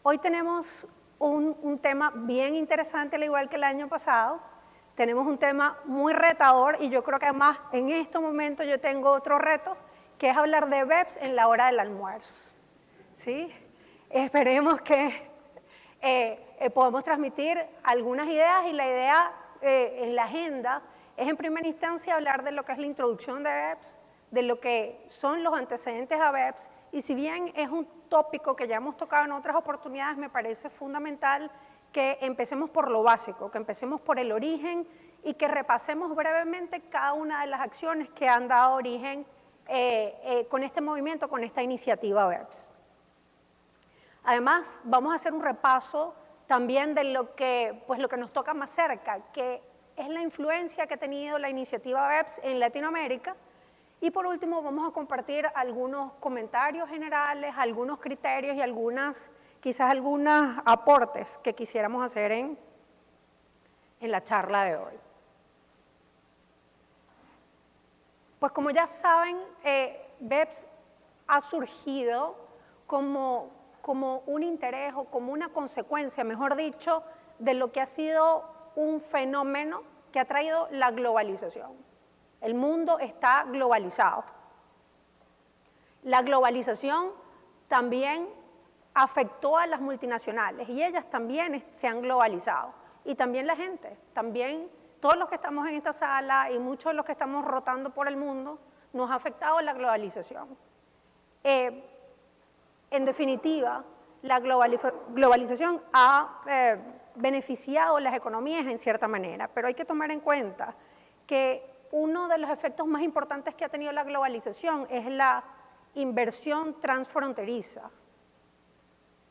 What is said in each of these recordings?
Hoy tenemos un tema bien interesante, al igual que el año pasado. Tenemos un tema muy retador y yo creo que además en este momento yo tengo otro reto, que es hablar de BEPS en la hora del almuerzo. ¿Sí? Esperemos que podamos transmitir algunas ideas y la idea en la agenda es en primera instancia hablar de lo que es la introducción de BEPS, de lo que son los antecedentes a BEPS, y si bien es un tópico que ya hemos tocado en otras oportunidades, me parece fundamental que empecemos por lo básico, que empecemos por el origen y que repasemos brevemente cada una de las acciones que han dado origen con este movimiento, con esta iniciativa BEPS. Además, vamos a hacer un repaso también de lo que nos toca más cerca, que es la influencia que ha tenido la iniciativa BEPS en Latinoamérica. Y por último, vamos a compartir algunos comentarios generales, algunos criterios y quizás algunos aportes que quisiéramos hacer en la charla de hoy. Pues como ya saben, BEPS ha surgido como un interés o como una consecuencia, mejor dicho, de lo que ha sido un fenómeno que ha traído la globalización. El mundo está globalizado. La globalización también afectó a las multinacionales y ellas también se han globalizado. Y también la gente, también todos los que estamos en esta sala y muchos de los que estamos rotando por el mundo, nos ha afectado la globalización. En definitiva, la globalización ha beneficiado las economías en cierta manera, pero hay que tomar en cuenta que uno de los efectos más importantes que ha tenido la globalización es la inversión transfronteriza.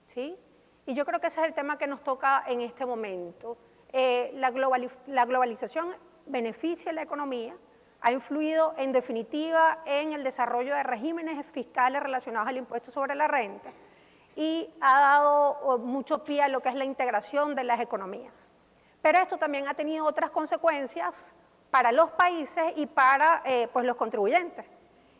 ¿Sí? Y yo creo que ese es el tema que nos toca en este momento. La globalización beneficia la economía, ha influido en definitiva en el desarrollo de regímenes fiscales relacionados al impuesto sobre la renta y ha dado mucho pie a lo que es la integración de las economías. Pero esto también ha tenido otras consecuencias para los países y para los contribuyentes.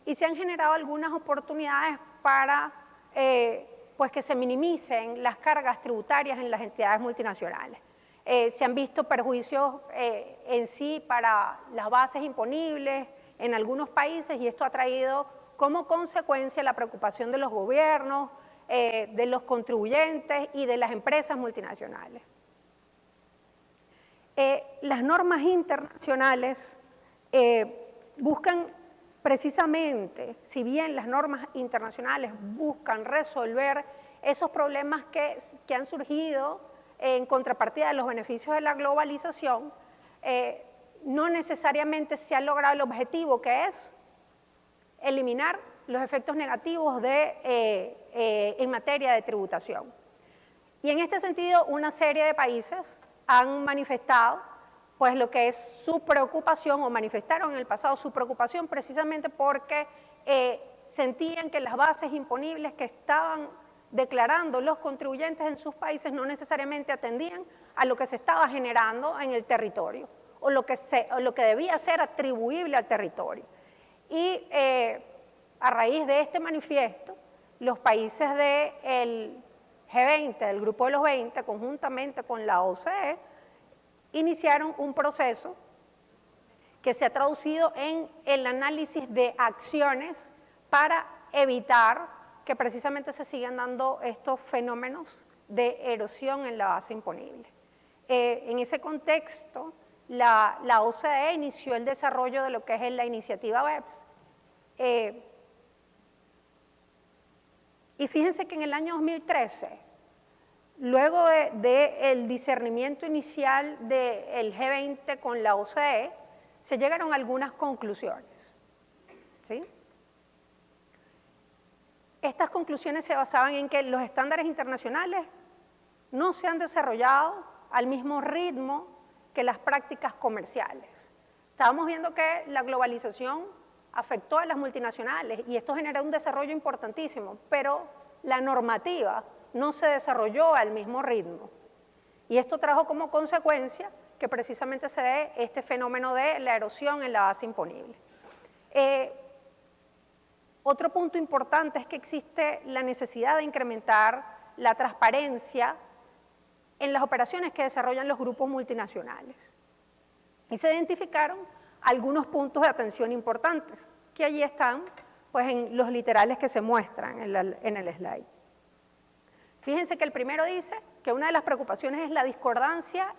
Y se han generado algunas oportunidades para que se minimicen las cargas tributarias en las entidades multinacionales. Se han visto perjuicios en sí para las bases imponibles en algunos países y esto ha traído como consecuencia la preocupación de los gobiernos, de los contribuyentes y de las empresas multinacionales. Las normas internacionales buscan precisamente, si bien las normas internacionales buscan resolver esos problemas que han surgido en contrapartida de los beneficios de la globalización, no necesariamente se ha logrado el objetivo, que es eliminar los efectos negativos en materia de tributación. Y en este sentido, una serie de países han manifestado lo que es su preocupación o manifestaron en el pasado su preocupación precisamente porque sentían que las bases imponibles que estaban declarando los contribuyentes en sus países no necesariamente atendían a lo que se estaba generando en el territorio o lo que debía ser atribuible al territorio. Y a raíz de este manifiesto, los países del G20, del Grupo de los 20, conjuntamente con la OCDE, iniciaron un proceso que se ha traducido en el análisis de acciones para evitar que precisamente se sigan dando estos fenómenos de erosión en la base imponible. En ese contexto, la OCDE inició el desarrollo de lo que es la iniciativa BEPS. Y fíjense que en el año 2013, luego del discernimiento inicial del G20 con la OCDE, se llegaron a algunas conclusiones. ¿Sí? Estas conclusiones se basaban en que los estándares internacionales no se han desarrollado al mismo ritmo que las prácticas comerciales. Estábamos viendo que la globalización afectó a las multinacionales y esto generó un desarrollo importantísimo, pero la normativa no se desarrolló al mismo ritmo. Y esto trajo como consecuencia que precisamente se dé este fenómeno de la erosión en la base imponible. Otro punto importante es que existe la necesidad de incrementar la transparencia en las operaciones que desarrollan los grupos multinacionales. Y se identificaron algunos puntos de atención importantes, que allí están pues, en los literales que se muestran en el slide. Fíjense que el primero dice que una de las preocupaciones es la discordancia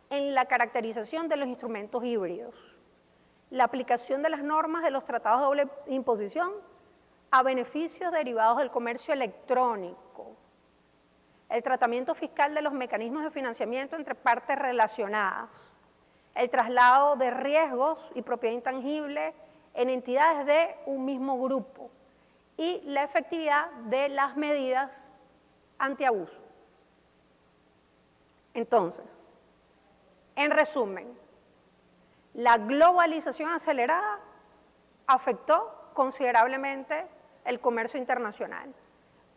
en la caracterización de los instrumentos híbridos, la aplicación de las normas de los tratados de doble imposición a beneficios derivados del comercio electrónico, el tratamiento fiscal de los mecanismos de financiamiento entre partes relacionadas, el traslado de riesgos y propiedad intangible en entidades de un mismo grupo y la efectividad de las medidas antiabuso. Entonces, en resumen, la globalización acelerada afectó considerablemente el comercio internacional,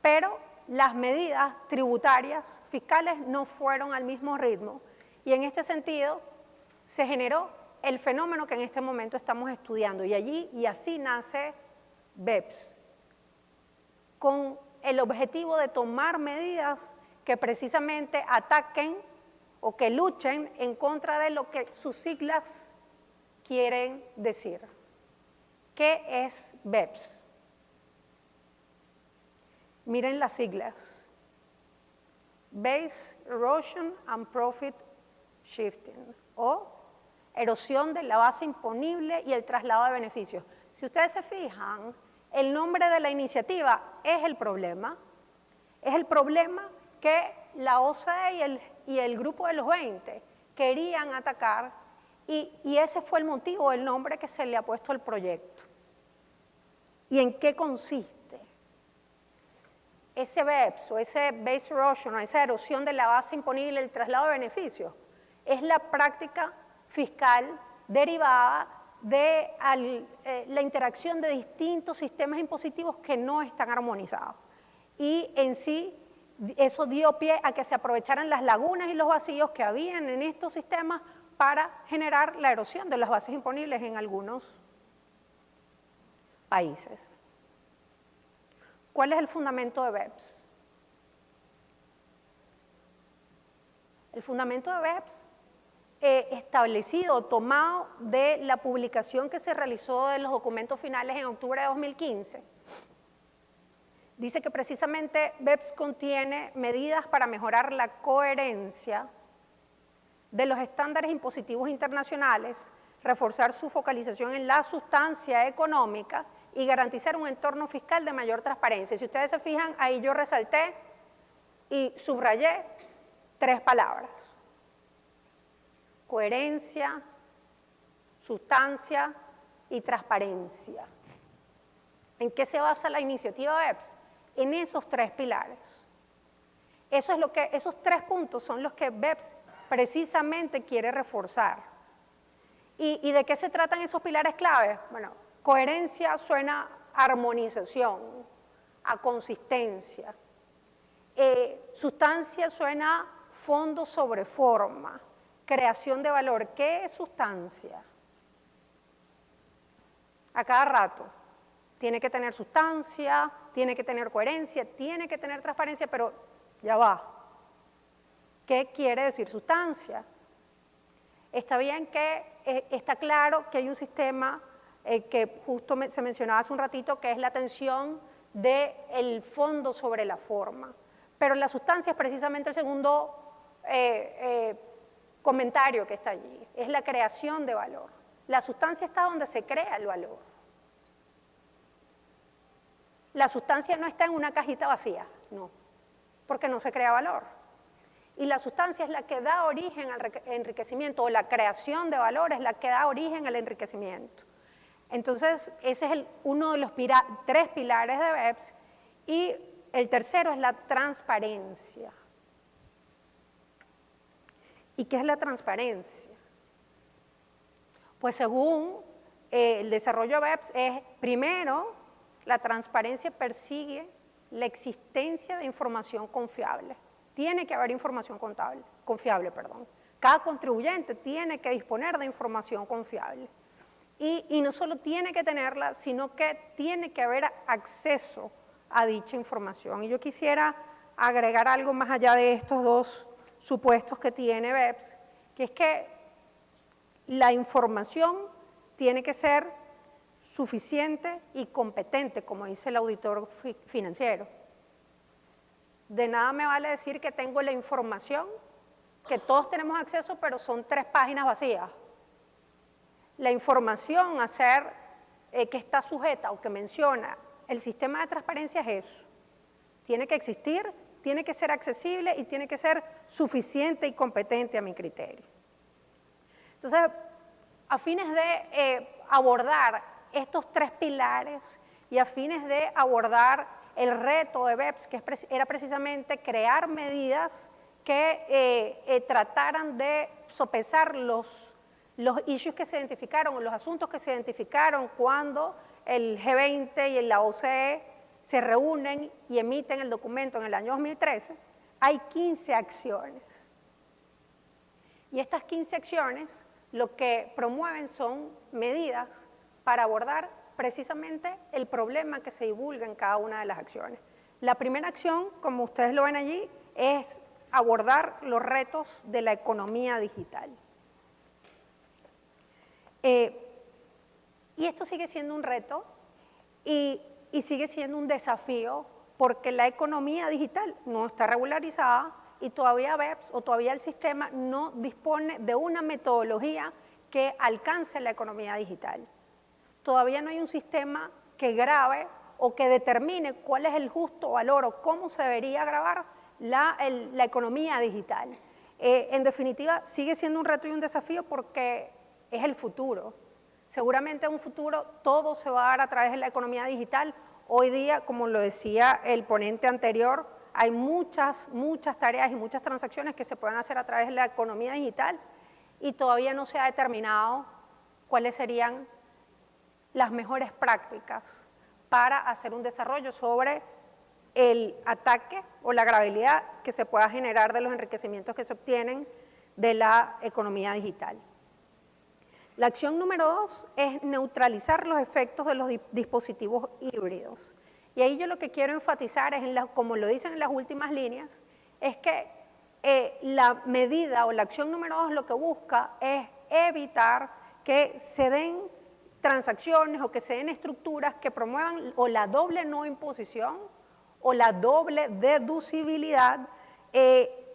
pero las medidas tributarias, fiscales, no fueron al mismo ritmo y en este sentido se generó el fenómeno que en este momento estamos estudiando y así nace BEPS, con el objetivo de tomar medidas que precisamente ataquen o que luchen en contra de lo que sus siglas quieren decir. ¿Qué es BEPS? Miren las siglas. Base Erosion and Profit Shifting, o erosión de la base imponible y el traslado de beneficios. Si ustedes se fijan, el nombre de la iniciativa es el problema que la OCDE y el grupo de los 20 querían atacar y ese fue el motivo, el nombre que se le ha puesto al proyecto. ¿Y en qué consiste? Ese BEPS o ese Base Erosion o esa erosión de la base imponible y el traslado de beneficios es la práctica fiscal derivada de la interacción de distintos sistemas impositivos que no están armonizados. Y en sí, eso dio pie a que se aprovecharan las lagunas y los vacíos que habían en estos sistemas para generar la erosión de las bases imponibles en algunos países. ¿Cuál es el fundamento de BEPS? El fundamento de BEPS establecido, tomado de la publicación que se realizó de los documentos finales en octubre de 2015, dice que precisamente BEPS contiene medidas para mejorar la coherencia de los estándares impositivos internacionales, reforzar su focalización en la sustancia económica y garantizar un entorno fiscal de mayor transparencia. Y si ustedes se fijan, ahí yo resalté y subrayé 3 palabras: coherencia, sustancia y transparencia. ¿En qué se basa la iniciativa BEPS? En esos 3 pilares. Esos 3 puntos son los que BEPS precisamente quiere reforzar. ¿Y de qué se tratan esos pilares claves? Bueno, coherencia suena a armonización, a consistencia. Sustancia suena a fondo sobre forma, creación de valor. ¿Qué es sustancia? A cada rato. Tiene que tener sustancia, tiene que tener coherencia, tiene que tener transparencia, pero ya va. ¿Qué quiere decir sustancia? Está bien que está claro que hay un sistema que justo se mencionaba hace un ratito, que es la tensión del fondo sobre la forma. Pero la sustancia es precisamente el segundo comentario que está allí, es la creación de valor. La sustancia está donde se crea el valor. La sustancia no está en una cajita vacía, no, porque no se crea valor. Y la sustancia es la que da origen al enriquecimiento, o la creación de valor es la que da origen al enriquecimiento. Entonces, ese es uno de los 3 pilares de BEPS, y el tercero es la transparencia. ¿Y qué es la transparencia? Pues según el desarrollo de BEPS es, primero, la transparencia persigue la existencia de información confiable. Tiene que haber información confiable. Cada contribuyente tiene que disponer de información confiable. Y no solo tiene que tenerla, sino que tiene que haber acceso a dicha información. Y yo quisiera agregar algo más allá de estos dos supuestos que tiene BEPS, que es que la información tiene que ser suficiente y competente, como dice el auditor financiero. De nada me vale decir que tengo la información, que todos tenemos acceso, pero son 3 páginas vacías. La información a ser, que está sujeta o que menciona el sistema de transparencia es eso. Tiene que existir, tiene que ser accesible y tiene que ser suficiente y competente a mi criterio. Entonces, a fines de abordar estos 3 pilares y a fines de abordar el reto de BEPS, que era precisamente crear medidas que trataran de sopesar los issues que se identificaron o los asuntos que se identificaron cuando el G20 y la OCDE se reúnen y emiten el documento en el año 2013, hay 15 acciones. Y estas 15 acciones lo que promueven son medidas para abordar precisamente el problema que se divulga en cada una de las acciones. La primera acción, como ustedes lo ven allí, es abordar los retos de la economía digital. Y esto sigue siendo un reto y sigue siendo un desafío porque la economía digital no está regularizada y todavía BEPS o todavía el sistema no dispone de una metodología que alcance la economía digital. Todavía no hay un sistema que grabe o que determine cuál es el justo valor o cómo se debería grabar la economía digital. En definitiva, sigue siendo un reto y un desafío porque es el futuro. Seguramente en un futuro todo se va a dar a través de la economía digital. Hoy día, como lo decía el ponente anterior, hay muchas tareas y muchas transacciones que se pueden hacer a través de la economía digital y todavía no se ha determinado cuáles serían las mejores prácticas para hacer un desarrollo sobre el ataque o la gravedad que se pueda generar de los enriquecimientos que se obtienen de la economía digital. La acción número 2 es neutralizar los efectos de los dispositivos híbridos. Y ahí yo lo que quiero enfatizar es, como lo dicen en las últimas líneas, es que la medida o la acción número 2 lo que busca es evitar que se den transacciones o que se den estructuras que promuevan o la doble no imposición o la doble deducibilidad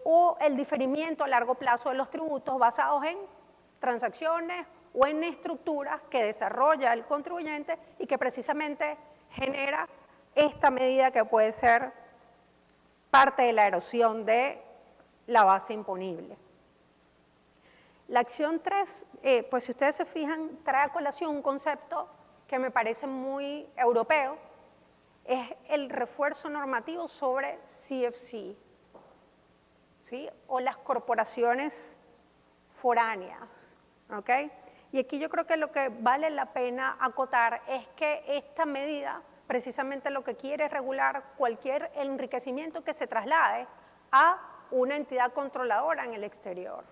o el diferimiento a largo plazo de los tributos basados en transacciones o en estructuras que desarrolla el contribuyente y que precisamente genera esta medida que puede ser parte de la erosión de la base imponible. La acción 3, pues si ustedes se fijan, trae a colación un concepto que me parece muy europeo, es el refuerzo normativo sobre CFC, ¿sí? O las corporaciones foráneas, ¿ok? Y aquí yo creo que lo que vale la pena acotar es que esta medida precisamente lo que quiere es regular cualquier enriquecimiento que se traslade a una entidad controladora en el exterior.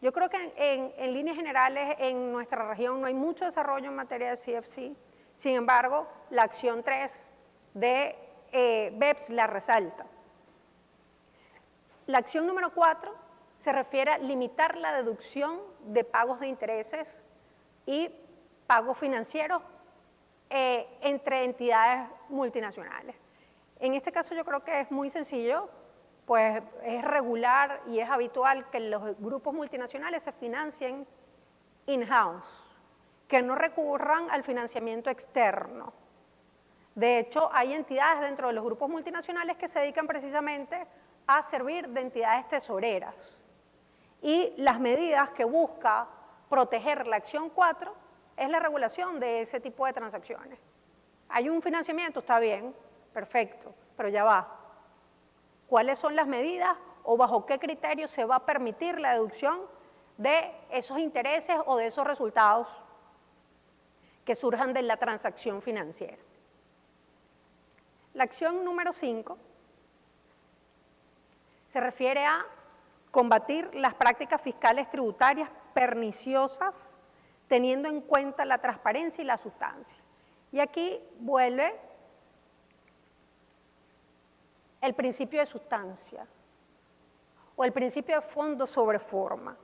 Yo creo que en líneas generales en nuestra región no hay mucho desarrollo en materia de CFC, sin embargo, la acción 3 de BEPS la resalta. La acción número 4 se refiere a limitar la deducción de pagos de intereses y pagos financieros entre entidades multinacionales. En este caso yo creo que es muy sencillo, pues es regular y es habitual que los grupos multinacionales se financien in-house, que no recurran al financiamiento externo. De hecho, hay entidades dentro de los grupos multinacionales que se dedican precisamente a servir de entidades tesoreras. Y las medidas que busca proteger la acción 4 es la regulación de ese tipo de transacciones. Hay un financiamiento, está bien, perfecto, pero ya va. ¿Cuáles son las medidas o bajo qué criterio se va a permitir la deducción de esos intereses o de esos resultados que surjan de la transacción financiera? La acción número 5 se refiere a combatir las prácticas fiscales tributarias perniciosas teniendo en cuenta la transparencia y la sustancia. Y aquí vuelve el principio de sustancia o el principio de fondo sobre forma.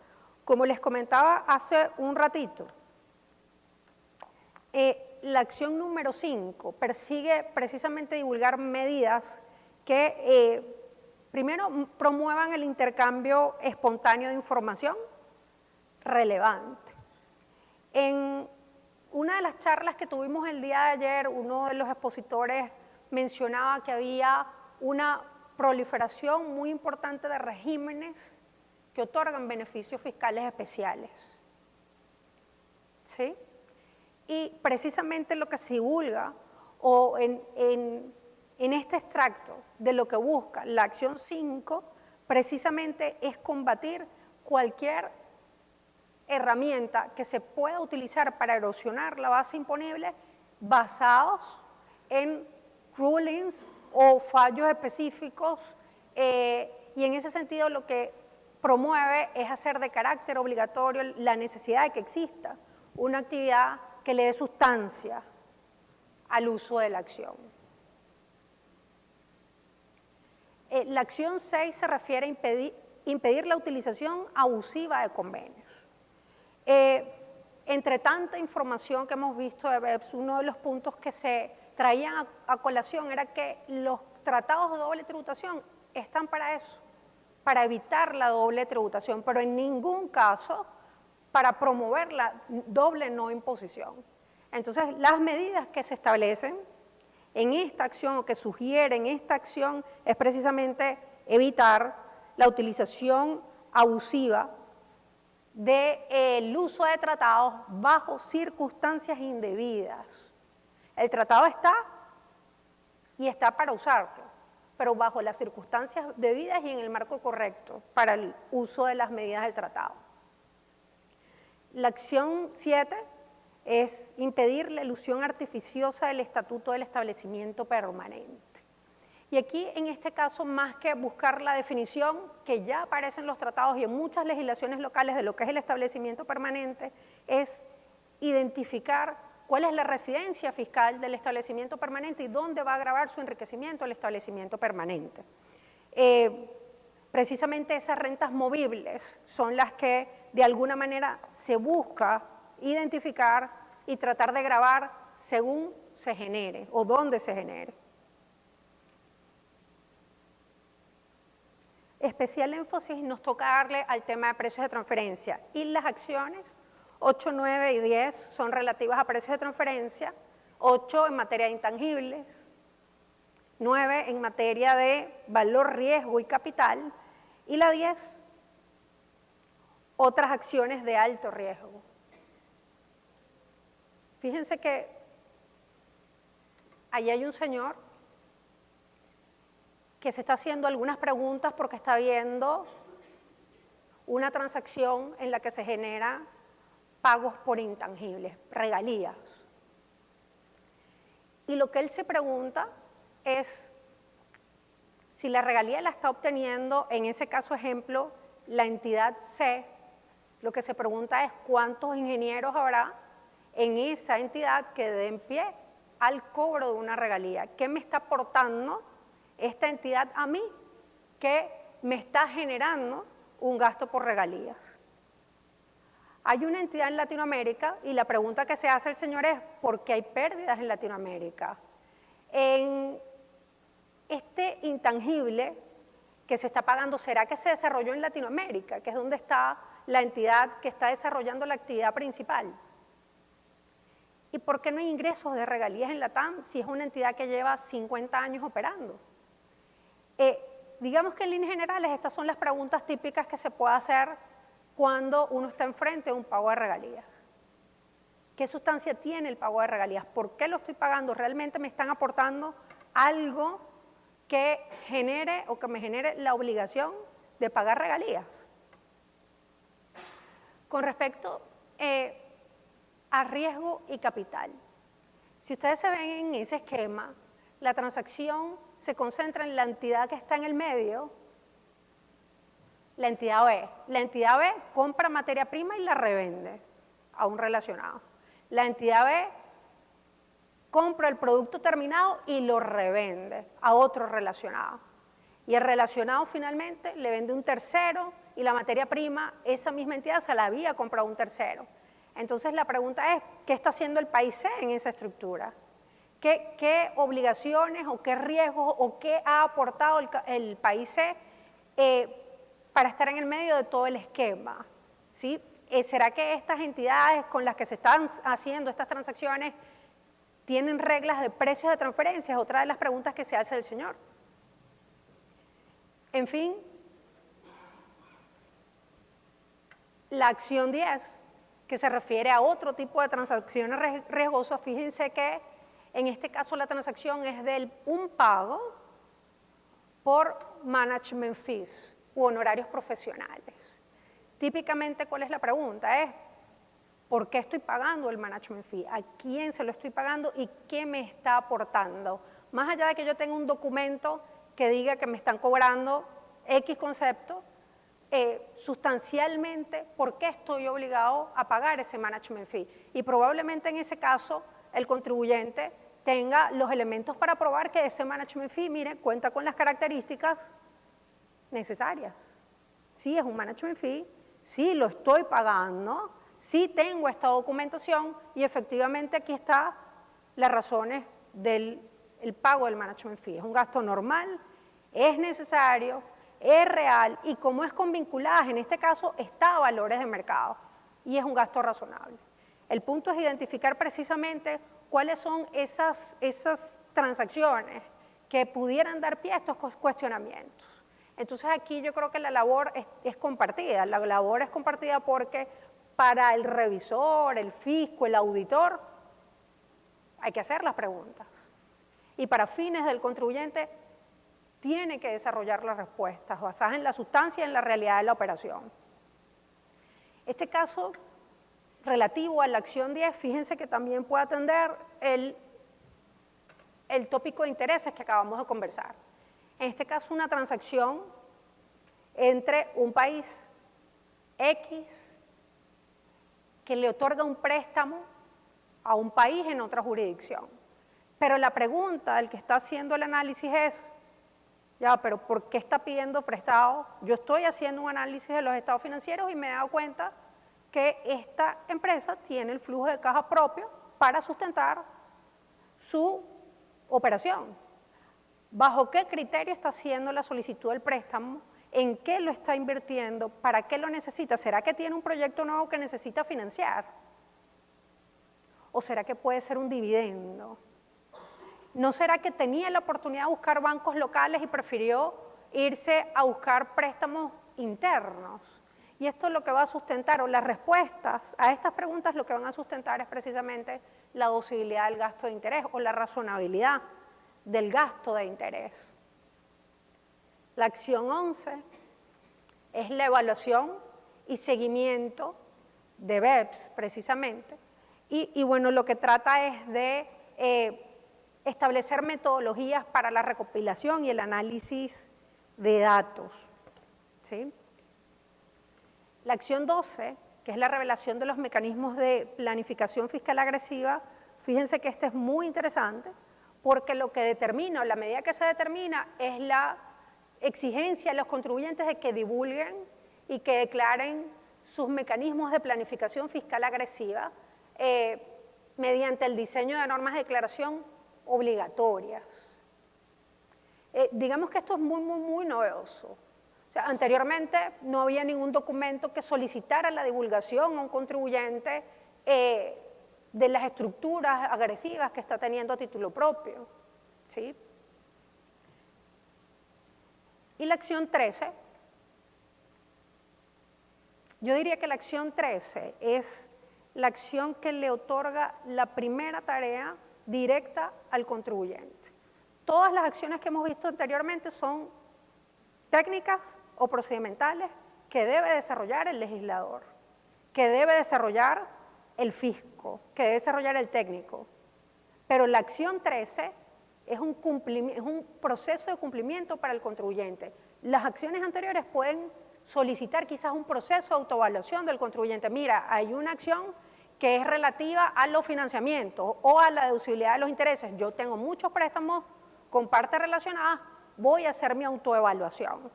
Como les comentaba hace un ratito, la acción número 5 persigue precisamente divulgar medidas que primero promuevan el intercambio espontáneo de información relevante. En una de las charlas que tuvimos el día de ayer, uno de los expositores mencionaba que había una proliferación muy importante de regímenes que otorgan beneficios fiscales especiales. ¿Sí? Y precisamente lo que se divulga, o en este extracto de lo que busca la acción 5, precisamente es combatir cualquier herramienta que se pueda utilizar para erosionar la base imponible basados en rulings o fallos específicos, y en ese sentido lo que promueve es hacer de carácter obligatorio la necesidad de que exista una actividad que le dé sustancia al uso de la acción. La acción 6 se refiere a impedir la utilización abusiva de convenios. Entre tanta información que hemos visto de BEPS, uno de los puntos que se traían a colación era que los tratados de doble tributación están para eso, para evitar la doble tributación, pero en ningún caso para promover la doble no imposición. Entonces, las medidas que se establecen en esta acción o que sugieren esta acción es precisamente evitar la utilización abusiva del uso de tratados bajo circunstancias indebidas. El tratado está y está para usarlo, pero bajo las circunstancias debidas y en el marco correcto para el uso de las medidas del tratado. La acción 7 es impedir la elusión artificiosa del estatuto del establecimiento permanente. Y aquí, en este caso, más que buscar la definición que ya aparece en los tratados y en muchas legislaciones locales de lo que es el establecimiento permanente, es identificar cuál es la residencia fiscal del establecimiento permanente y dónde va a gravar su enriquecimiento el establecimiento permanente. Precisamente esas rentas movibles son las que de alguna manera se busca identificar y tratar de gravar según se genere o dónde se genere. Especial énfasis nos toca darle al tema de precios de transferencia, y las acciones 8, 9 y 10 son relativas a precios de transferencia, 8 en materia de intangibles, 9 en materia de valor, riesgo y capital, y la 10 otras acciones de alto riesgo. Fíjense que ahí hay un señor que se está haciendo algunas preguntas porque está viendo una transacción en la que se genera pagos por intangibles, regalías. Y lo que él se pregunta es si la regalía la está obteniendo, en ese caso ejemplo, la entidad C. Lo que se pregunta es cuántos ingenieros habrá en esa entidad que den pie al cobro de una regalía. ¿Qué me está aportando esta entidad a mí que me está generando un gasto por regalías? Hay una entidad en Latinoamérica y la pregunta que se hace el señor es ¿por qué hay pérdidas en Latinoamérica? En este intangible que se está pagando, ¿será que se desarrolló en Latinoamérica, que es donde está la entidad que está desarrollando la actividad principal? ¿Y por qué no hay ingresos de regalías en LATAM si es una entidad que lleva 50 años operando? Digamos que en líneas generales estas son las preguntas típicas que se puede hacer cuando uno está enfrente de un pago de regalías. ¿Qué sustancia tiene el pago de regalías? ¿Por qué lo estoy pagando? ¿Realmente me están aportando algo que genere o que me genere la obligación de pagar regalías? Con respecto a riesgo y capital, si ustedes se ven en ese esquema, la transacción se concentra en la entidad que está en el medio, la entidad B. La entidad B compra materia prima y la revende a un relacionado. La entidad B compra el producto terminado y lo revende a otro relacionado. Y el relacionado finalmente le vende un tercero y la materia prima, esa misma entidad se la había comprado un tercero. Entonces la pregunta es, ¿qué está haciendo el país C en esa estructura? ¿Qué obligaciones o qué riesgos o qué ha aportado el país C para estar en el medio de todo el esquema? ¿Sí? ¿Será que estas entidades con las que se están haciendo estas transacciones tienen reglas de precios de transferencias? Es otra de las preguntas que se hace el señor. En fin, la acción 10, que se refiere a otro tipo de transacciones riesgosas, fíjense que en este caso la transacción es de un pago por management fees u honorarios profesionales. Típicamente, ¿cuál es la pregunta? Es, ¿por qué estoy pagando el management fee? ¿A quién se lo estoy pagando y qué me está aportando? Más allá de que yo tenga un documento que diga que me están cobrando X concepto, sustancialmente, ¿por qué estoy obligado a pagar ese management fee? Y probablemente en ese caso el contribuyente tenga los elementos para probar que ese management fee, mire, cuenta con las características necesarias. Sí es un management fee, sí lo estoy pagando, sí tengo esta documentación y efectivamente aquí están las razones del pago del management fee. Es un gasto normal, es necesario, es real y como es con vinculadas, en este caso está a valores de mercado y es un gasto razonable. El punto es identificar precisamente cuáles son esas transacciones que pudieran dar pie a estos cuestionamientos. Entonces aquí yo creo que la labor es compartida, la labor es compartida porque para el revisor, el fisco, el auditor, hay que hacer las preguntas. Y para fines del contribuyente, tiene que desarrollar las respuestas basadas en la sustancia y en la realidad de la operación. Este caso relativo a la acción 10, fíjense que también puede atender el tópico de intereses que acabamos de conversar. En este caso, una transacción entre un país X que le otorga un préstamo a un país en otra jurisdicción. Pero la pregunta del que está haciendo el análisis es, ya, pero ¿por qué está pidiendo prestado? Yo estoy haciendo un análisis de los estados financieros y me he dado cuenta que esta empresa tiene el flujo de caja propio para sustentar su operación. ¿Bajo qué criterio está haciendo la solicitud del préstamo? ¿En qué lo está invirtiendo? ¿Para qué lo necesita? ¿Será que tiene un proyecto nuevo que necesita financiar? ¿O será que puede ser un dividendo? ¿No será que tenía la oportunidad de buscar bancos locales y prefirió irse a buscar préstamos internos? Y esto es lo que va a sustentar, o las respuestas a estas preguntas lo que van a sustentar es precisamente la deducibilidad del gasto de interés o la razonabilidad del gasto de interés. La acción 11 es la evaluación y seguimiento de BEPS, precisamente. Y bueno, lo que trata es de establecer metodologías para la recopilación y el análisis de datos. ¿Sí? La acción 12, que es la revelación de los mecanismos de planificación fiscal agresiva, fíjense que este es muy interesante, porque lo que determina, o la medida que se determina, es la exigencia a los contribuyentes de que divulguen y que declaren sus mecanismos de planificación fiscal agresiva mediante el diseño de normas de declaración obligatorias. Digamos que esto es muy novedoso. O sea, anteriormente no había ningún documento que solicitara la divulgación a un contribuyente de las estructuras agresivas que está teniendo a título propio. ¿Sí? Y la acción 13, yo diría que la acción 13 es la acción que le otorga la primera tarea directa al contribuyente. Todas las acciones que hemos visto anteriormente son técnicas o procedimentales que debe desarrollar el legislador, que debe desarrollar el fisco, que debe desarrollar el técnico. Pero la acción 13 es un proceso de cumplimiento para el contribuyente. Las acciones anteriores pueden solicitar quizás un proceso de autoevaluación del contribuyente. Mira, hay una acción que es relativa a los financiamientos o a la deducibilidad de los intereses. Yo tengo muchos préstamos con partes relacionadas, voy a hacer mi autoevaluación.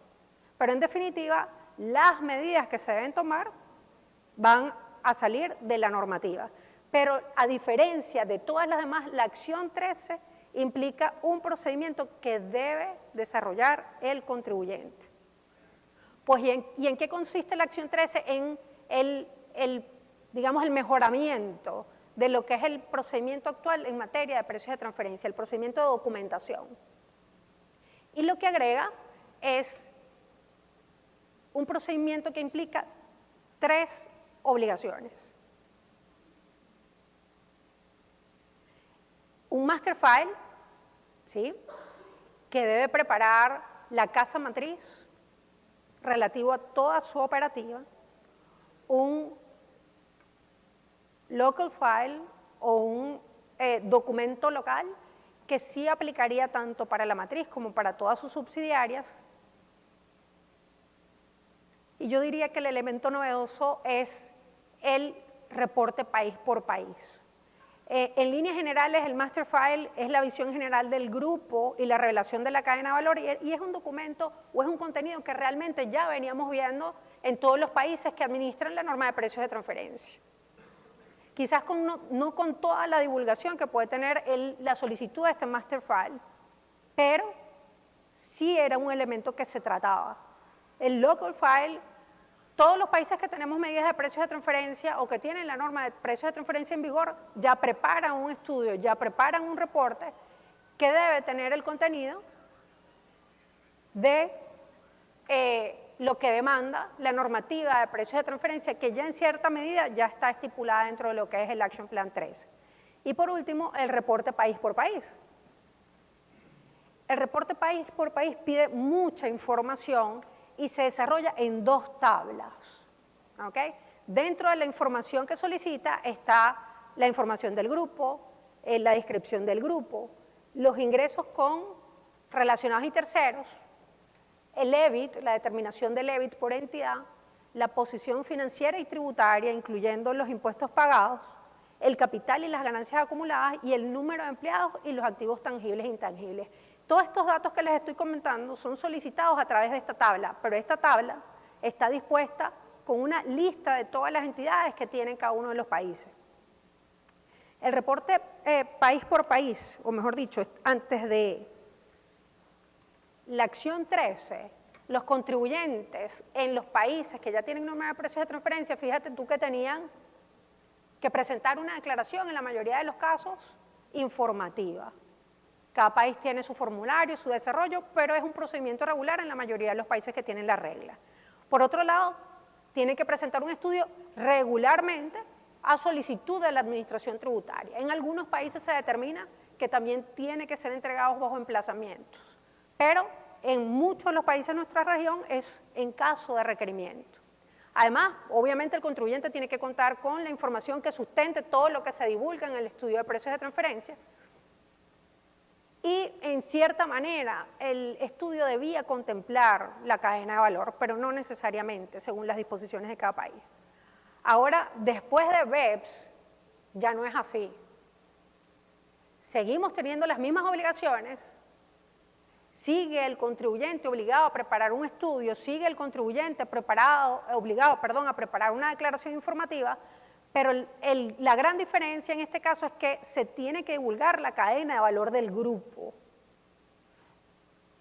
Pero en definitiva, las medidas que se deben tomar van a salir de la normativa. Pero a diferencia de todas las demás, la acción 13 implica un procedimiento que debe desarrollar el contribuyente. Pues, ¿y en qué consiste la acción 13? En digamos, el mejoramiento de lo que es el procedimiento actual en materia de precios de transferencia, el procedimiento de documentación. Y lo que agrega es un procedimiento que implica 3 obligaciones. Un master file, ¿sí?, que debe preparar la casa matriz relativo a toda su operativa, un local file o un documento local que sí aplicaría tanto para la matriz como para todas sus subsidiarias. Y yo diría que el elemento novedoso es el reporte país por país. En líneas generales, el master file es la visión general del grupo y la revelación de la cadena de valor, y es un documento o es un contenido que realmente ya veníamos viendo en todos los países que administran la norma de precios de transferencia. Quizás no con toda la divulgación que puede tener la solicitud de este master file, pero sí era un elemento que se trataba. El local file, todos los países que tenemos medidas de precios de transferencia o que tienen la norma de precios de transferencia en vigor ya preparan un estudio, ya preparan un reporte que debe tener el contenido de lo que demanda la normativa de precios de transferencia, que ya en cierta medida ya está estipulada dentro de lo que es el Action Plan 3. Y por último, el reporte país por país. El reporte país por país pide mucha información y se desarrolla en 2 tablas. ¿Okay? Dentro de la información que solicita está la información del grupo, la descripción del grupo, los ingresos con relacionados y terceros, el EBIT, la determinación del EBIT por entidad, la posición financiera y tributaria, incluyendo los impuestos pagados, el capital y las ganancias acumuladas y el número de empleados y los activos tangibles e intangibles. Todos estos datos que les estoy comentando son solicitados a través de esta tabla, pero esta tabla está dispuesta con una lista de todas las entidades que tienen cada uno de los países. El reporte país por país, o mejor dicho, antes de la acción 13, los contribuyentes en los países que ya tienen norma de precios de transferencia, fíjate tú que tenían que presentar una declaración, en la mayoría de los casos, informativa. Cada país tiene su formulario, su desarrollo, pero es un procedimiento regular en la mayoría de los países que tienen la regla. Por otro lado, tienen que presentar un estudio regularmente a solicitud de la administración tributaria. En algunos países se determina que también tiene que ser entregados bajo emplazamientos, pero en muchos de los países de nuestra región es en caso de requerimiento. Además, obviamente el contribuyente tiene que contar con la información que sustente todo lo que se divulga en el estudio de precios de transferencia, y en cierta manera el estudio debía contemplar la cadena de valor, pero no necesariamente, según las disposiciones de cada país. Ahora, después de BEPS, ya no es así. Seguimos teniendo las mismas obligaciones, sigue el contribuyente obligado a preparar un estudio, sigue el contribuyente obligado a preparar una declaración informativa, pero la gran diferencia en este caso es que se tiene que divulgar la cadena de valor del grupo.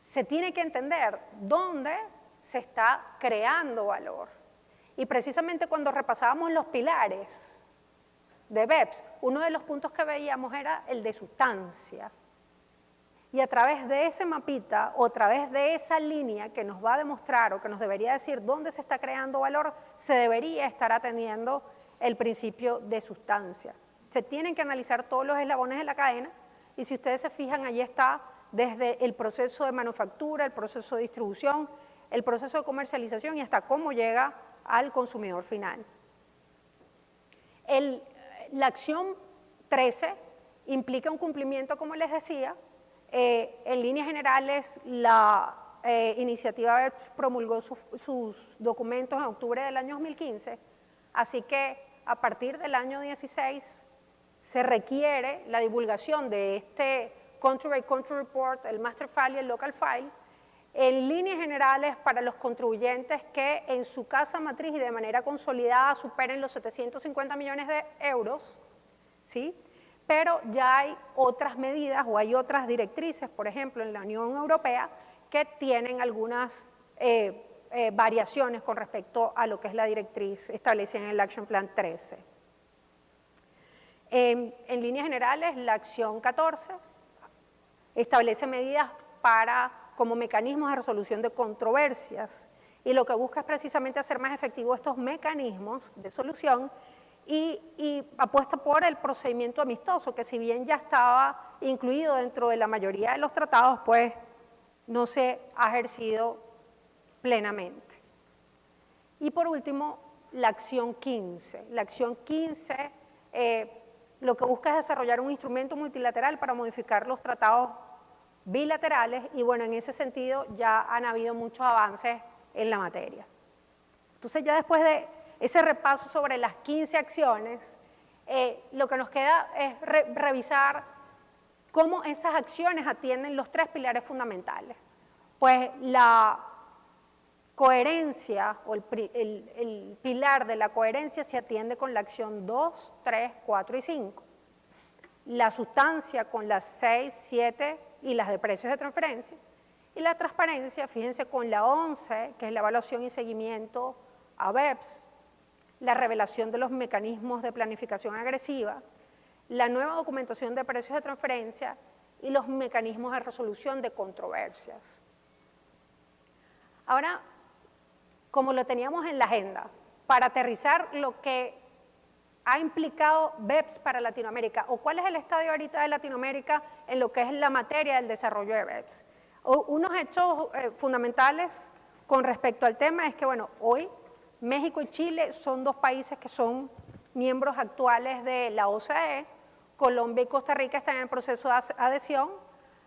Se tiene que entender dónde se está creando valor. Y precisamente cuando repasábamos los pilares de BEPS, uno de los puntos que veíamos era el de sustancia. Y a través de ese mapita o a través de esa línea que nos va a demostrar o que nos debería decir dónde se está creando valor, se debería estar atendiendo el principio de sustancia. Se tienen que analizar todos los eslabones de la cadena y si ustedes se fijan, allí está desde el proceso de manufactura, el proceso de distribución, el proceso de comercialización y hasta cómo llega al consumidor final. La acción 13 implica un cumplimiento, como les decía. En líneas generales, la iniciativa BEPS promulgó sus documentos en octubre del año 2015, así que a partir del año 16 se requiere la divulgación de este Country by Country Report, el Master File y el Local File, En líneas generales, para los contribuyentes que en su casa matriz y de manera consolidada superen los 750 millones de euros, ¿sí? Pero ya hay otras medidas o hay otras directrices, por ejemplo, en la Unión Europea, que tienen algunas variaciones con respecto a lo que es la directriz establecida en el Action Plan 13. En líneas generales, la acción 14 establece medidas como mecanismos de resolución de controversias y lo que busca es precisamente hacer más efectivos estos mecanismos de solución y apuesta por el procedimiento amistoso, que si bien ya estaba incluido dentro de la mayoría de los tratados, pues no se ha ejercido plenamente. Y por último, la acción 15. La acción 15 lo que busca es desarrollar un instrumento multilateral para modificar los tratados bilaterales y bueno, en ese sentido ya han habido muchos avances en la materia. Entonces ya después de ese repaso sobre las 15 acciones, lo que nos queda es revisar cómo esas acciones atienden los tres pilares fundamentales. Pues la coherencia o el pilar de la coherencia se atiende con la acción 2, 3, 4 y 5. La sustancia con las 6, 7 y las de precios de transferencia. Y la transparencia, fíjense, con la 11, que es la evaluación y seguimiento a BEPS, la revelación de los mecanismos de planificación agresiva, la nueva documentación de precios de transferencia y los mecanismos de resolución de controversias. Ahora, como lo teníamos en la agenda, para aterrizar lo que ha implicado BEPS para Latinoamérica, o cuál es el estadio ahorita de Latinoamérica en lo que es la materia del desarrollo de BEPS. Unos hechos fundamentales con respecto al tema es que, bueno, hoy México y Chile son dos países que son miembros actuales de la OCDE, Colombia y Costa Rica están en el proceso de adhesión,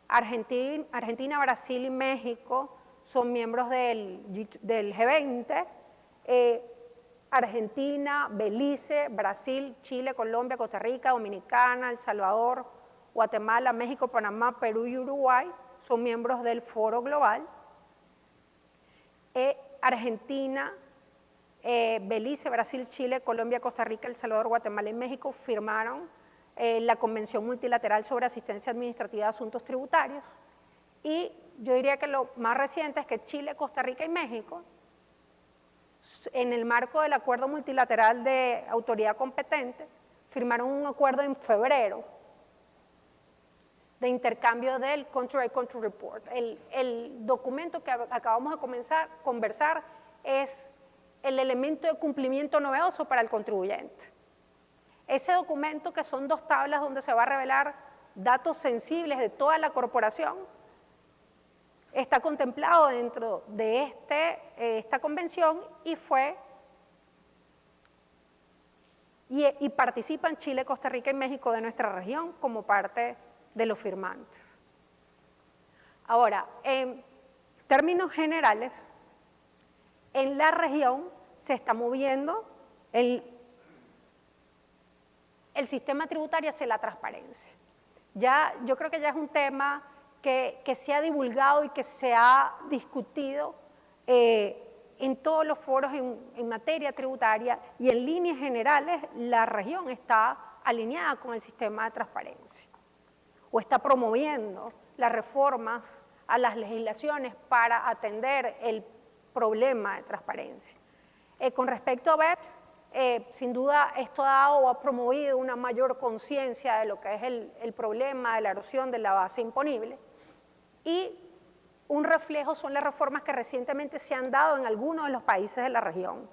Argentina, Brasil y México son miembros del G20, Argentina, Belice, Brasil, Chile, Colombia, Costa Rica, Dominicana, El Salvador, Guatemala, México, Panamá, Perú y Uruguay son miembros del Foro Global. Argentina, Belice, Brasil, Chile, Colombia, Costa Rica, El Salvador, Guatemala y México firmaron la Convención Multilateral sobre Asistencia Administrativa de Asuntos Tributarios. Y yo diría que lo más reciente es que Chile, Costa Rica y México, en el marco del Acuerdo Multilateral de Autoridad Competente, firmaron un acuerdo en febrero de intercambio del Country by Country Report. El documento que acabamos de conversar es el elemento de cumplimiento novedoso para el contribuyente. Ese documento, que son 2 tablas donde se va a revelar datos sensibles de toda la corporación, está contemplado dentro de esta convención y participan Chile, Costa Rica y México de nuestra región como parte de los firmantes. Ahora, en términos generales, en la región se está moviendo el sistema tributario hacia la transparencia. Yo creo que ya es un tema que se ha divulgado y que se ha discutido en todos los foros en materia tributaria, y en líneas generales la región está alineada con el sistema de transparencia o está promoviendo las reformas a las legislaciones para atender el problema de transparencia. Con respecto a BEPS, sin duda esto ha dado o ha promovido una mayor conciencia de lo que es el problema de la erosión de la base imponible, y un reflejo son las reformas que recientemente se han dado en algunos de los países de la región.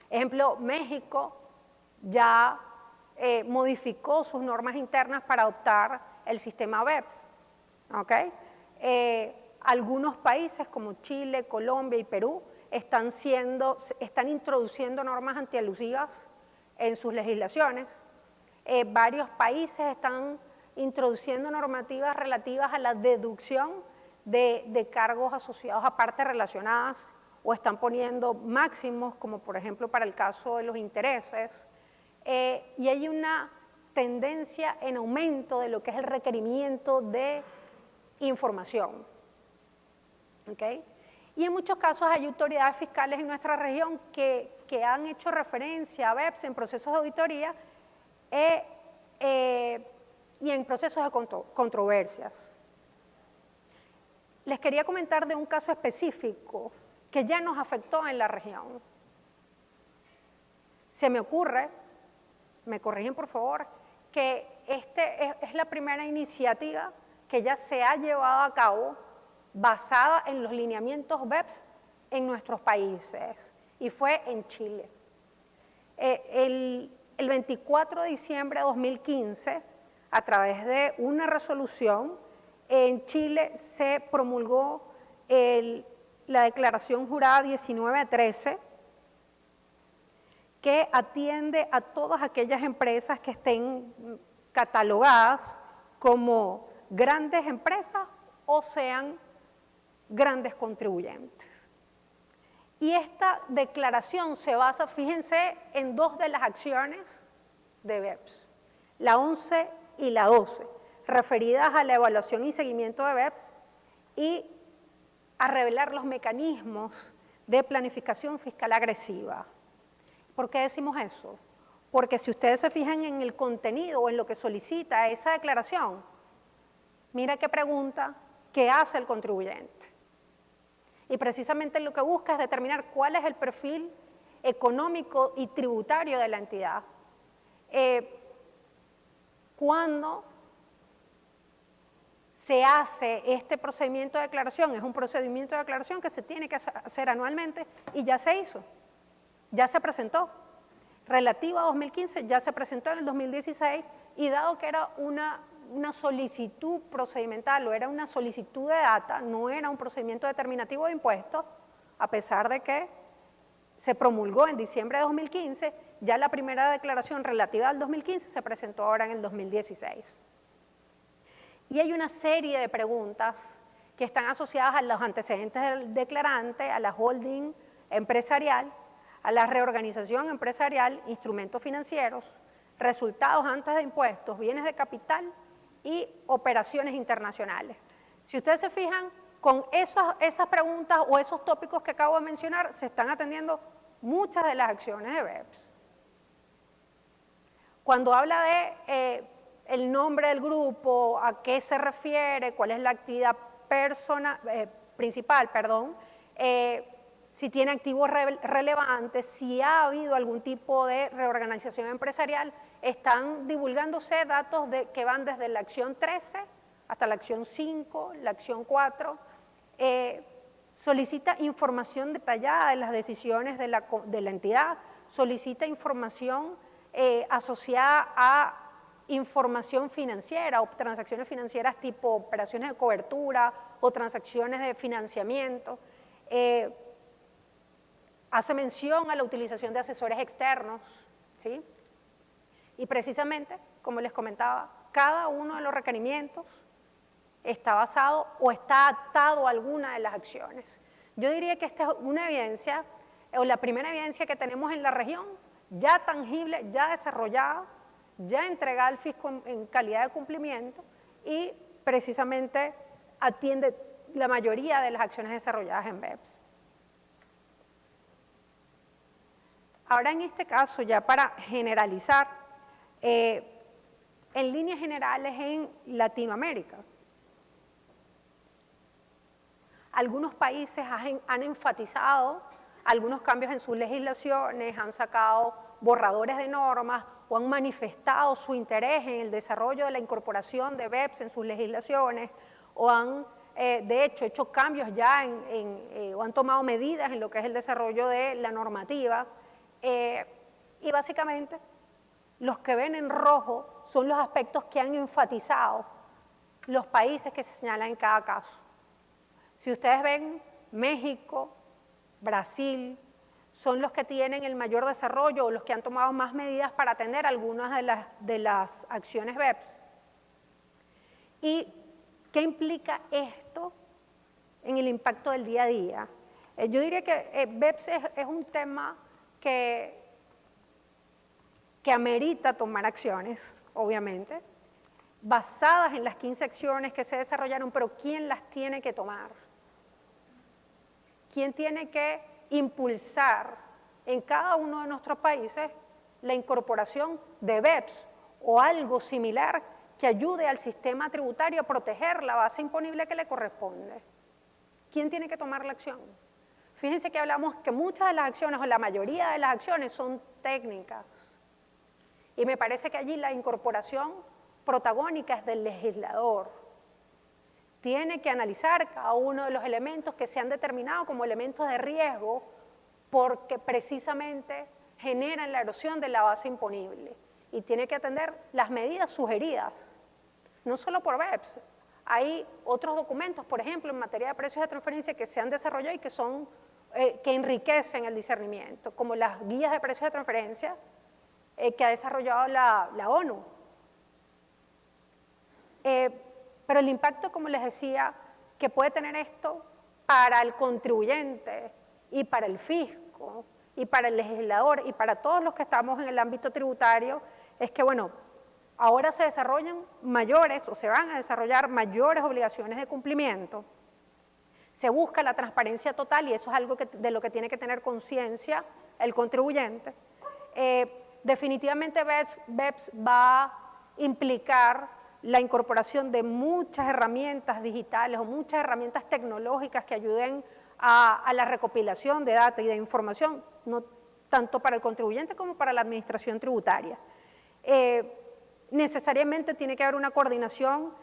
Ejemplo, México ya modificó sus normas internas para adoptar el sistema BEPS. ¿Okay? Algunos países como Chile, Colombia y Perú están introduciendo normas antiabusivas en sus legislaciones. Varios países están introduciendo normativas relativas a la deducción de cargos asociados a partes relacionadas, o están poniendo máximos, como por ejemplo para el caso de los intereses, y hay una tendencia en aumento de lo que es el requerimiento de información. ¿Okay? Y en muchos casos hay autoridades fiscales en nuestra región que han hecho referencia a BEPS en procesos de auditoría y en procesos de controversias. Les quería comentar de un caso específico que ya nos afectó en la región. Se me ocurre, me corrigen por favor, que es la primera iniciativa que ya se ha llevado a cabo basada en los lineamientos BEPS en nuestros países, y fue en Chile. El 24 de diciembre de 2015, a través de una resolución, en Chile se promulgó la declaración jurada 1913, que atiende a todas aquellas empresas que estén catalogadas como grandes empresas o sean grandes contribuyentes. Y esta declaración se basa, fíjense, en dos de las acciones de BEPS, la 11 y la 12, referidas a la evaluación y seguimiento de BEPS y a revelar los mecanismos de planificación fiscal agresiva. ¿Por qué decimos eso? Porque si ustedes se fijan en el contenido o en lo que solicita esa declaración, mira qué pregunta, ¿qué hace el contribuyente? Y precisamente lo que busca es determinar cuál es el perfil económico y tributario de la entidad. Cuando se hace este procedimiento de declaración, es un procedimiento de declaración que se tiene que hacer anualmente y ya se hizo, ya se presentó. Relativo a 2015 ya se presentó en el 2016 y dado que era una solicitud procedimental o era una solicitud de data, no era un procedimiento determinativo de impuestos, a pesar de que se promulgó en diciembre de 2015, ya la primera declaración relativa al 2015 se presentó ahora en el 2016. Y hay una serie de preguntas que están asociadas a los antecedentes del declarante, a la holding empresarial, a la reorganización empresarial, instrumentos financieros, resultados antes de impuestos, bienes de capital y operaciones internacionales. Si ustedes se fijan, con esas preguntas o esos tópicos que acabo de mencionar, se están atendiendo muchas de las acciones de BEPS. Cuando habla de el nombre del grupo, a qué se refiere, cuál es la actividad principal, si tiene activos relevantes, si ha habido algún tipo de reorganización empresarial, están divulgándose datos que van desde la acción 13 hasta la acción 5, la acción 4. Solicita información detallada de las decisiones de la entidad, solicita información asociada a información financiera o transacciones financieras tipo operaciones de cobertura o transacciones de financiamiento. Hace mención a la utilización de asesores externos, ¿sí? Y precisamente, como les comentaba, cada uno de los requerimientos está basado o está atado a alguna de las acciones. Yo diría que esta es una evidencia, o la primera evidencia que tenemos en la región, ya tangible, ya desarrollada, ya entregada al fisco en calidad de cumplimiento y precisamente atiende la mayoría de las acciones desarrolladas en BEPS. Ahora en este caso, ya para generalizar, en líneas generales en Latinoamérica, algunos países han enfatizado algunos cambios en sus legislaciones, han sacado borradores de normas o han manifestado su interés en el desarrollo de la incorporación de BEPS en sus legislaciones o han, de hecho cambios ya o han tomado medidas en lo que es el desarrollo de la normativa. Y básicamente los que ven en rojo son los aspectos que han enfatizado los países que se señalan en cada caso. Si ustedes ven, México, Brasil, son los que tienen el mayor desarrollo o los que han tomado más medidas para atender algunas de las acciones BEPS. ¿Y qué implica esto en el impacto del día a día? Yo diría que BEPS es un tema que amerita tomar acciones, obviamente, basadas en las 15 acciones que se desarrollaron, pero ¿quién las tiene que tomar? ¿Quién tiene que impulsar en cada uno de nuestros países la incorporación de BEPS o algo similar que ayude al sistema tributario a proteger la base imponible que le corresponde? ¿Quién tiene que tomar la acción? Fíjense que hablamos que muchas de las acciones o la mayoría de las acciones son técnicas y me parece que allí la incorporación protagónica es del legislador. Tiene que analizar cada uno de los elementos que se han determinado como elementos de riesgo porque precisamente generan la erosión de la base imponible y tiene que atender las medidas sugeridas, no solo por BEPS. Hay otros documentos, por ejemplo, en materia de precios de transferencia que se han desarrollado y que que enriquecen el discernimiento, como las guías de precios de transferencia que ha desarrollado la ONU. Pero el impacto, como les decía, que puede tener esto para el contribuyente y para el fisco y para el legislador y para todos los que estamos en el ámbito tributario es que, bueno, ahora se desarrollan mayores o se van a desarrollar mayores obligaciones de cumplimiento. Se busca la transparencia total y eso es algo de lo que tiene que tener conciencia el contribuyente. Definitivamente BEPS va a implicar la incorporación de muchas herramientas digitales o muchas herramientas tecnológicas que ayuden a la recopilación de data y de información, no tanto para el contribuyente como para la administración tributaria. Necesariamente tiene que haber una coordinación,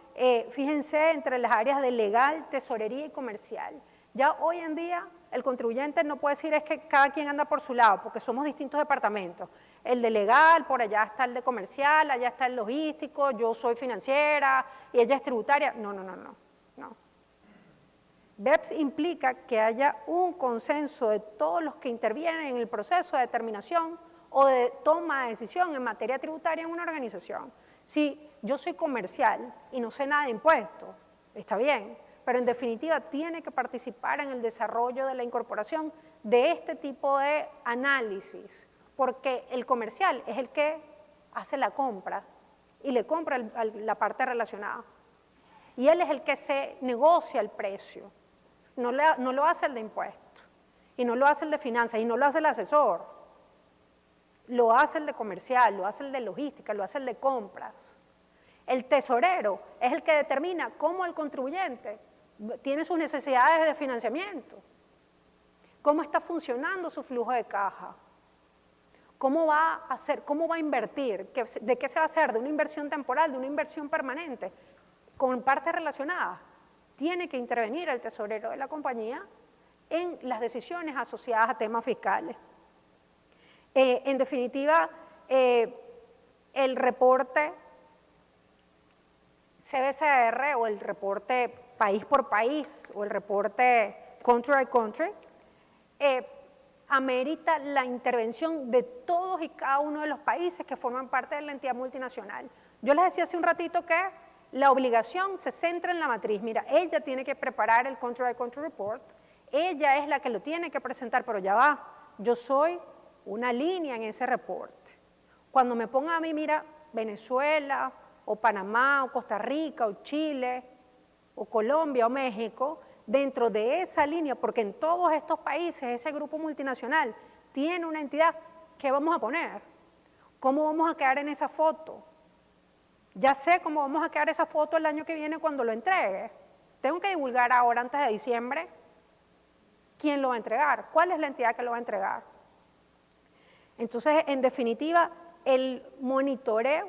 fíjense, entre las áreas de legal, tesorería y comercial. Ya hoy en día el contribuyente no puede decir es que cada quien anda por su lado, porque somos distintos departamentos. El de legal, por allá está el de comercial, allá está el logístico, yo soy financiera y ella es tributaria. No. BEPS implica que haya un consenso de todos los que intervienen en el proceso de determinación o de toma de decisión en materia tributaria en una organización. Si yo soy comercial y no sé nada de impuestos, está bien, pero en definitiva tiene que participar en el desarrollo de la incorporación de este tipo de análisis, porque el comercial es el que hace la compra y le compra la parte relacionada. Y él es el que se negocia el precio, no lo hace el de impuestos, y no lo hace el de finanzas, y no lo hace el asesor. Lo hace el de comercial, lo hace el de logística, lo hace el de compras. El tesorero es el que determina cómo el contribuyente tiene sus necesidades de financiamiento, cómo está funcionando su flujo de caja, cómo va a hacer, cómo va a invertir, de qué se va a hacer, de una inversión temporal, de una inversión permanente, con partes relacionadas. Tiene que intervenir el tesorero de la compañía en las decisiones asociadas a temas fiscales. En definitiva, el reporte CBCR o el reporte país por país o el reporte country by country amerita la intervención de todos y cada uno de los países que forman parte de la entidad multinacional. Yo les decía hace un ratito que la obligación se centra en la matriz. Mira, ella tiene que preparar el country by country report, ella es la que lo tiene que presentar, pero ya va, yo soy una línea en ese reporte. Cuando me ponga a mí, mira, Venezuela, o Panamá, o Costa Rica, o Chile, o Colombia, o México, dentro de esa línea, porque en todos estos países ese grupo multinacional tiene una entidad, ¿qué vamos a poner? ¿Cómo vamos a quedar en esa foto? Ya sé cómo vamos a quedar esa foto el año que viene cuando lo entregue. Tengo que divulgar ahora, antes de diciembre, quién lo va a entregar, cuál es la entidad que lo va a entregar. Entonces, en definitiva, el monitoreo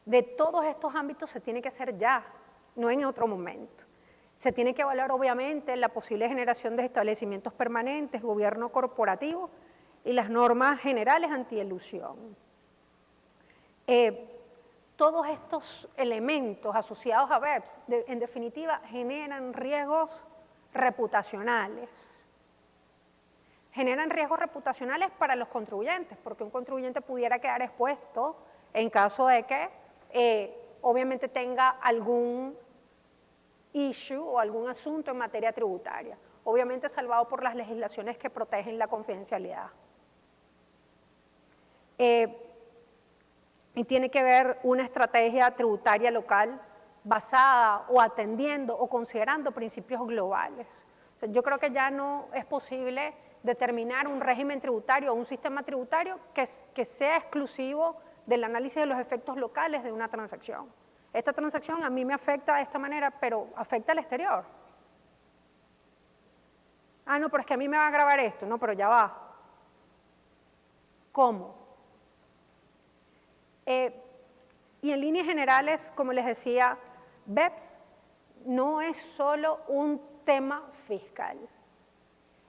de todos estos ámbitos se tiene que hacer ya, no en otro momento. Se tiene que evaluar, obviamente, la posible generación de establecimientos permanentes, gobierno corporativo y las normas generales antielusión. Todos estos elementos asociados a BEPS, en definitiva, generan riesgos reputacionales. Generan riesgos reputacionales para los contribuyentes, porque un contribuyente pudiera quedar expuesto en caso de que obviamente tenga algún issue o algún asunto en materia tributaria, obviamente salvado por las legislaciones que protegen la confidencialidad. Y tiene que haber una estrategia tributaria local basada o atendiendo o considerando principios globales. O sea, yo creo que ya no es posible determinar un régimen tributario o un sistema tributario que sea exclusivo del análisis de los efectos locales de una transacción. Esta transacción a mí me afecta de esta manera, pero afecta al exterior. Ah, no, pero es que a mí me va a grabar esto. No, pero ya va. ¿Cómo? Y en líneas generales, como les decía, BEPS no es solo un tema fiscal.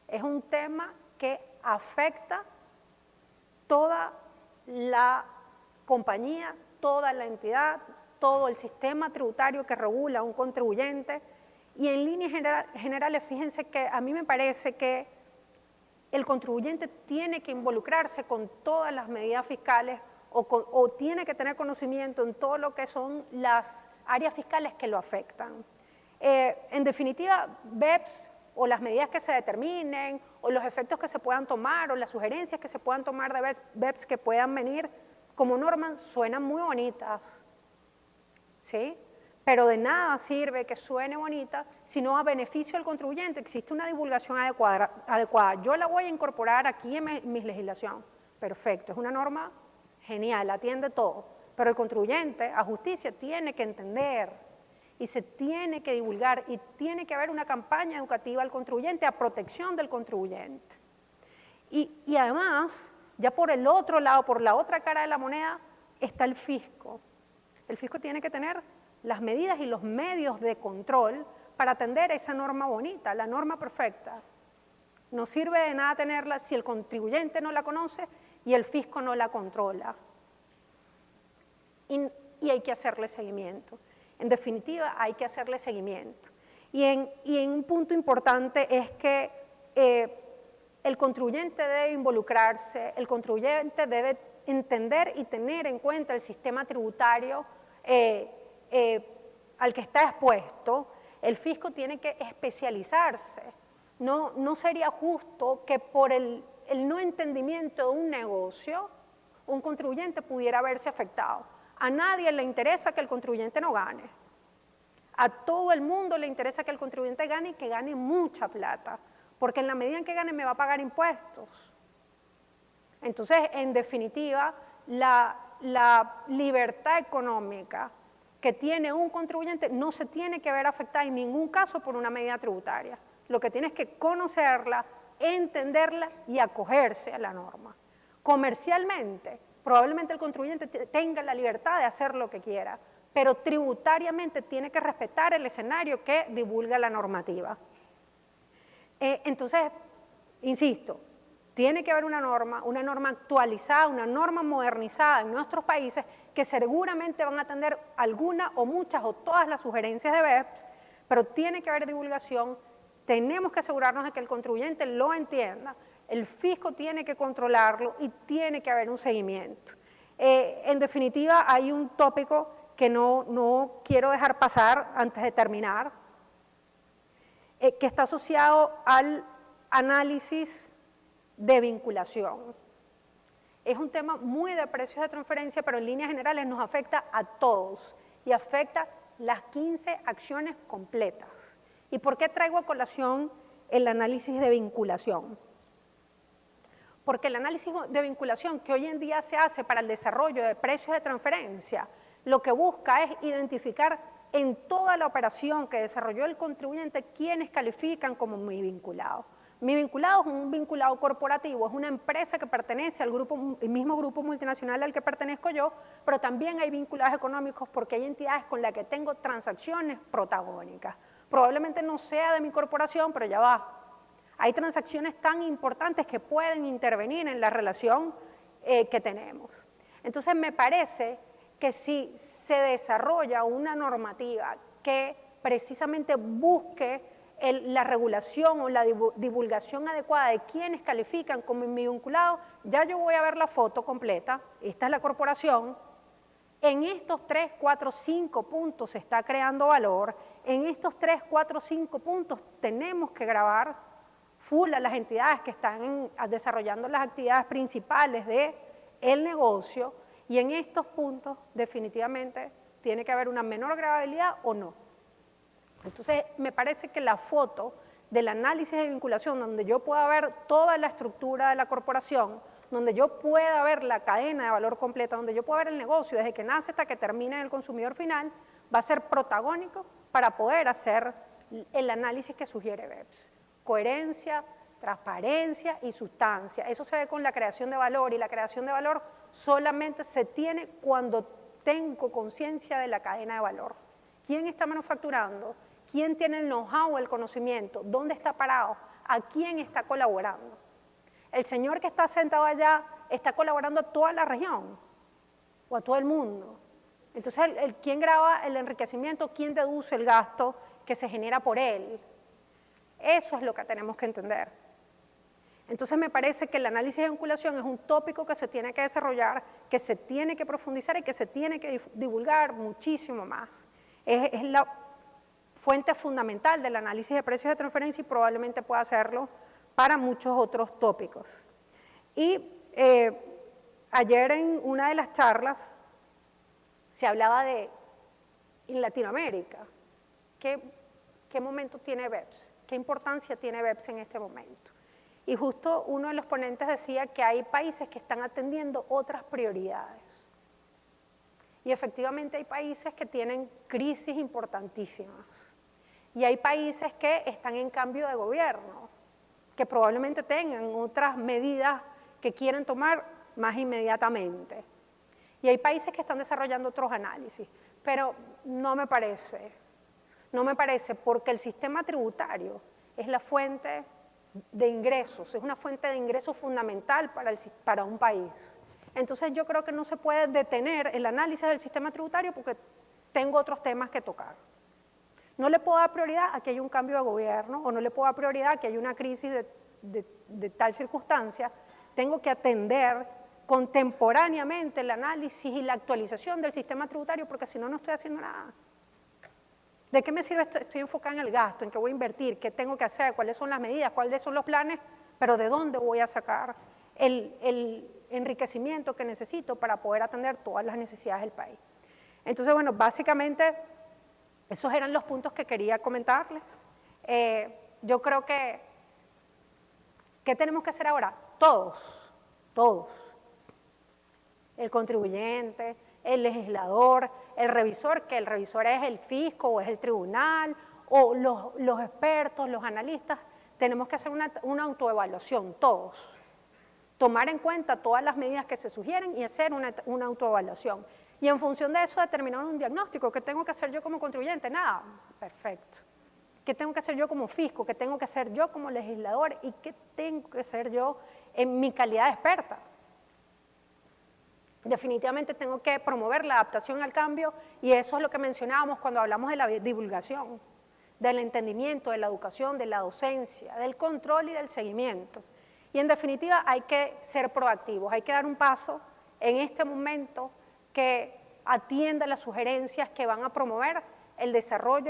Es un tema que afecta toda la compañía, toda la entidad, todo el sistema tributario que regula a un contribuyente. Y en líneas generales, fíjense que a mí me parece que el contribuyente tiene que involucrarse con todas las medidas fiscales o tiene que tener conocimiento en todo lo que son las áreas fiscales que lo afectan. En definitiva, BEPS o las medidas que se determinen o los efectos que se puedan tomar o las sugerencias que se puedan tomar de BEPS que puedan venir como normas suenan muy bonitas, ¿sí? Pero de nada sirve que suene bonita si no a beneficio del contribuyente existe una divulgación adecuada. Yo la voy a incorporar aquí en mi legislación. Perfecto, es una norma genial, atiende todo. Pero el contribuyente a justicia tiene que entender y se tiene que divulgar y tiene que haber una campaña educativa al contribuyente a protección del contribuyente. Y además, ya por el otro lado, por la otra cara de la moneda, está el fisco. El fisco tiene que tener las medidas y los medios de control para atender esa norma bonita, la norma perfecta. No sirve de nada tenerla si el contribuyente no la conoce y el fisco no la controla. Y hay que hacerle seguimiento. En definitiva, hay que hacerle seguimiento. Y en un punto importante es que el contribuyente debe involucrarse, el contribuyente debe entender y tener en cuenta el sistema tributario al que está expuesto. El fisco tiene que especializarse. No sería justo que por el no entendimiento de un negocio, un contribuyente pudiera verse afectado. A nadie le interesa que el contribuyente no gane. A todo el mundo le interesa que el contribuyente gane y que gane mucha plata, porque en la medida en que gane me va a pagar impuestos. Entonces, en definitiva, la libertad económica que tiene un contribuyente no se tiene que ver afectada en ningún caso por una medida tributaria. Lo que tiene es que conocerla, entenderla y acogerse a la norma. Comercialmente, probablemente el contribuyente tenga la libertad de hacer lo que quiera, pero tributariamente tiene que respetar el escenario que divulga la normativa. Entonces, insisto, tiene que haber una norma actualizada, una norma modernizada en nuestros países que seguramente van a atender alguna o muchas o todas las sugerencias de BEPS, pero tiene que haber divulgación, tenemos que asegurarnos de que el contribuyente lo entienda, el fisco tiene que controlarlo y tiene que haber un seguimiento. En definitiva, hay un tópico que no quiero dejar pasar antes de terminar, que está asociado al análisis de vinculación. Es un tema muy de precios de transferencia, pero en líneas generales nos afecta a todos y afecta las 15 acciones completas. ¿Y por qué traigo a colación el análisis de vinculación? Porque el análisis de vinculación que hoy en día se hace para el desarrollo de precios de transferencia, lo que busca es identificar en toda la operación que desarrolló el contribuyente quiénes califican como mi vinculado. Mi vinculado es un vinculado corporativo, es una empresa que pertenece al mismo grupo multinacional al que pertenezco yo, pero también hay vinculados económicos porque hay entidades con las que tengo transacciones protagónicas. Probablemente no sea de mi corporación, pero ya va. Hay transacciones tan importantes que pueden intervenir en la relación que tenemos. Entonces, me parece que si se desarrolla una normativa que precisamente busque la regulación o la divulgación adecuada de quienes califican como mi vinculado, ya yo voy a ver la foto completa, esta es la corporación, en estos 3, 4, 5 puntos se está creando valor, en estos 3, 4, 5 puntos tenemos que grabar full a las entidades que están desarrollando las actividades principales del negocio y en estos puntos definitivamente tiene que haber una menor gravabilidad o no. Entonces, me parece que la foto del análisis de vinculación, donde yo pueda ver toda la estructura de la corporación, donde yo pueda ver la cadena de valor completa, donde yo pueda ver el negocio desde que nace hasta que termina en el consumidor final, va a ser protagónico para poder hacer el análisis que sugiere BEPS. Coherencia, transparencia y sustancia. Eso se ve con la creación de valor, y la creación de valor solamente se tiene cuando tengo conciencia de la cadena de valor. ¿Quién está manufacturando? ¿Quién tiene el know-how, el conocimiento? ¿Dónde está parado? ¿A quién está colaborando? El señor que está sentado allá está colaborando a toda la región o a todo el mundo. Entonces, ¿quién graba el enriquecimiento? ¿Quién deduce el gasto que se genera por él? Eso es lo que tenemos que entender. Entonces, me parece que el análisis de vinculación es un tópico que se tiene que desarrollar, que se tiene que profundizar y que se tiene que divulgar muchísimo más. Es la fuente fundamental del análisis de precios de transferencia y probablemente pueda hacerlo para muchos otros tópicos. Y ayer en una de las charlas se hablaba de, en Latinoamérica, ¿qué momento tiene BEPS? ¿Qué importancia tiene BEPS en este momento? Y justo uno de los ponentes decía que hay países que están atendiendo otras prioridades. Y efectivamente hay países que tienen crisis importantísimas. Y hay países que están en cambio de gobierno, que probablemente tengan otras medidas que quieren tomar más inmediatamente. Y hay países que están desarrollando otros análisis, pero no me parece porque el sistema tributario es la fuente de ingresos, es una fuente de ingresos fundamental para un país. Entonces yo creo que no se puede detener el análisis del sistema tributario porque tengo otros temas que tocar. No le puedo dar prioridad a que haya un cambio de gobierno o no le puedo dar prioridad a que haya una crisis de tal circunstancia. Tengo que atender contemporáneamente el análisis y la actualización del sistema tributario porque si no, no estoy haciendo nada. ¿De qué me sirve esto? Estoy enfocada en el gasto, en qué voy a invertir, qué tengo que hacer, cuáles son las medidas, cuáles son los planes, pero de dónde voy a sacar el enriquecimiento que necesito para poder atender todas las necesidades del país. Entonces, bueno, básicamente esos eran los puntos que quería comentarles. Yo creo que, ¿qué tenemos que hacer ahora? Todos. El contribuyente, el legislador, el revisor, que el revisor es el fisco o es el tribunal, o los expertos, los analistas, tenemos que hacer una autoevaluación, todos. Tomar en cuenta todas las medidas que se sugieren y hacer una autoevaluación. Y en función de eso determinar un diagnóstico. ¿Qué tengo que hacer yo como contribuyente? Nada, perfecto. ¿Qué tengo que hacer yo como fisco? ¿Qué tengo que hacer yo como legislador? ¿Y qué tengo que hacer yo en mi calidad de experta? Definitivamente tengo que promover la adaptación al cambio y eso es lo que mencionábamos cuando hablamos de la divulgación, del entendimiento, de la educación, de la docencia, del control y del seguimiento. Y en definitiva hay que ser proactivos, hay que dar un paso en este momento que atienda las sugerencias que van a promover el desarrollo,